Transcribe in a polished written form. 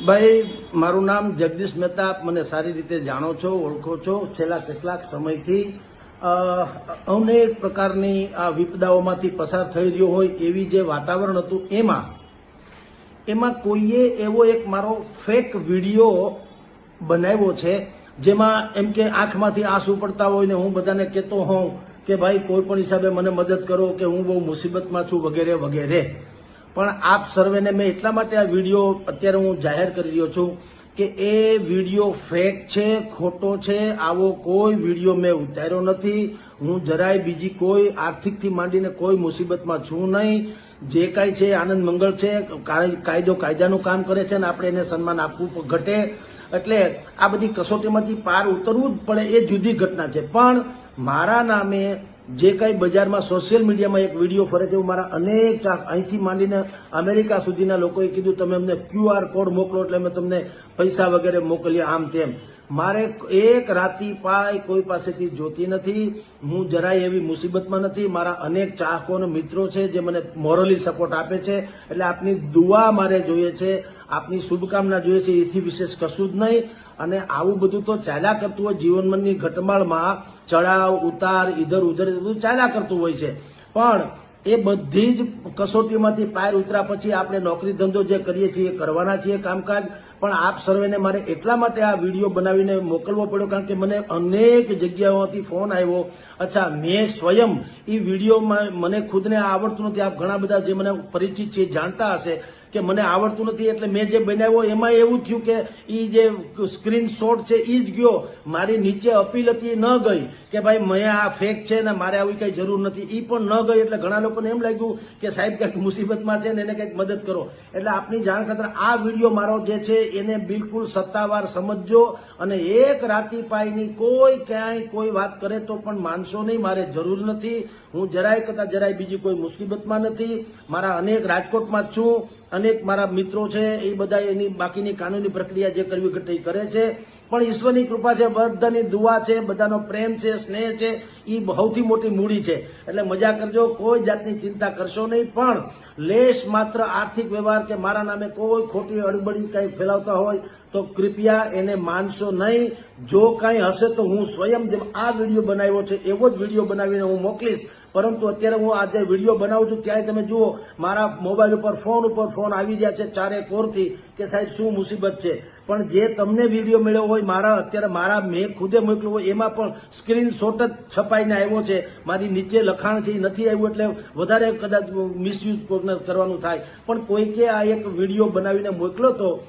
ભાઈ, મારું નામ જગદીશ મહેતા. આપ મને સારી રીતે જાણો છો, ઓળખો છો. છેલ્લા કેટલાક સમયથી અનેક પ્રકારની આ વિપદાઓમાંથી પસાર થઈ રહ્યો હોય એવી જે વાતાવરણ હતું એમાં કોઈએ એવો એક મારો ફેક વિડીયો બનાવ્યો છે, જેમાં એમ કે આંખમાંથી આંસુ પડતા હોય ને હું બધાને કહેતો હોઉં કે ભાઈ કોઈ પણ હિસાબે મને મદદ કરો કે હું બહુ મુસીબતમાં છું વગેરે વગેરે. પણ આપ સર્વેને મેં એટલા માટે આ વિડીયો અત્યારે હું જાહેર કરી રહ્યો છું કે એ વિડીયો ફેક છે, ખોટો છે. આવો કોઈ વિડીયો મેં ઉતાર્યો નથી. હું જરાય બીજી કોઈ આર્થિકથી માંડીને કોઈ મુસીબતમાં છું નહીં. જે કાંઈ છે આનંદ મંગળ છે, કાયદો કાયદાનું કામ કરે છે ને આપણે એને સન્માન આપવું ઘટે. એટલે આ બધી કસોટીમાંથી પાર ઉતરવું જ પડે, એ જુદી ઘટના છે. પણ મારા નામે જે કંઈ બજારમાં સોશિયલ મીડિયામાં એક વિડીયો ફરે છે, મારા અનેક અહીંથી માંડીને અમેરિકા સુધીના લોકોએ કીધું તમે અમને QR કોડ મોકલો એટલે અમે તમને પૈસા વગેરે મોકલીએ, આમ તેમ. મારે એક રાતી પાય કોઈ પાસેથી જોતી નથી. હું જરાય એવી મુસીબતમાં નથી. મારા અનેક ચાહકો અને મિત્રો છે જે મને મોરલી સપોર્ટ આપે છે. એટલે આપની દુઆ મારે જોઈએ છે, આપની શુભકામના જોઈએ છે, એથી વિશેષ કશું જ નહીં. અને આવું બધું તો ચાલ્યા કરતું હોય જીવનની ઘટમાળમાં, ચડાવ ઉતાર ઇધર ઉધર બધું ચાલ્યા કરતું હોય છે. પણ એ બધી જ કસોટીમાંથી પાર ઉતર્યા પછી આપણે નોકરી ધંધો જે કરીએ છીએ કરવાના છીએ કામકાજ. પણ આપ સર્વેને મારે એટલા માટે આ વિડીયો બનાવીને મોકલવો પડ્યો કારણ કે મને અનેક જગ્યાઓથી ફોન આવ્યો. અચ્છા, મેં સ્વયં એ વિડીયોમાં મને ખુદને આવડતું નથી. આપ ઘણા બધા જે મને પરિચિત છે જાણતા હશે કે મને આવડતું નથી, એટલે મેં જે બનાવ્યો એમાં એવું થયું કે એ જે સ્ક્રીનશોટ છે એ જ ગયો. મારી નીચે અપીલ હતી ન ગઈ કે ભાઈ મેં આ ફેક છે ને મારે આવી કઈ જરૂર નથી, એ પણ ન ગઈ. એટલે ઘણા લોકોને એમ લાગ્યું કે સાહેબ કંઈક મુસીબતમાં છે ને એને કંઈક મદદ કરો. એટલે આપની જાણ ખાતર આ વિડીયો મારો જે છે એને બિલકુલ સત્તાવાર સમજજો. અને એક રાતી પાયની કોઈ ક્યાંય કોઈ વાત કરે તો પણ માનશો નહીં, મારે જરૂર નથી. હું જરાય કરતા જરાય બીજી કોઈ મુસીબતમાં નથી. મારા અનેક રાજકોટમાં જ છું. અનેક મારા મિત્રો છે એ બધા એની બાકીની કાનૂની પ્રક્રિયા જે કરવી ઘટે એ કરે છે. પણ ઈશ્વરની કૃપા છે, બધાની દુઆ છે, બધાનો પ્રેમ છે, સ્નેહ છે, એ સૌથી મોટી મૂડી છે. એટલે મજા કરજો, કોઈ જાતની ચિંતા કરશો નહીં. પણ લેશ માત્ર આર્થિક વ્યવહાર કે મારા નામે કોઈ ખોટી અડબડી કંઈ ફેલાવતા હોય તો કૃપયા એને માનશો નહીં. જો કાંઈ હશે તો હું સ્વયં જેમ આ વિડીયો બનાવ્યો છે એવો જ વિડીયો બનાવીને હું મોકલીશ. પરંતુ અત્યારે હું આજે વિડીયો બનાવું છું ત્યારે તમે જુઓ મારા મોબાઈલ ઉપર ફોન આવી ગયા છે ચારે કોરથી કે સાહેબ શું મુસીબત છે. પણ જે તમને વિડીયો મળ્યો હોય અત્યારે મેં ખુદે મોકલ્યો હોય એમાં પણ સ્ક્રીનશોટ જ છપાઈને આવ્યો છે. મારી નીચે લખાણ છે એ નથી આવ્યું, એટલે વધારે કદાચ મિસયુઝ કરવાનું થાય. પણ કોઈકે આ એક વિડીયો બનાવીને મોકલો તો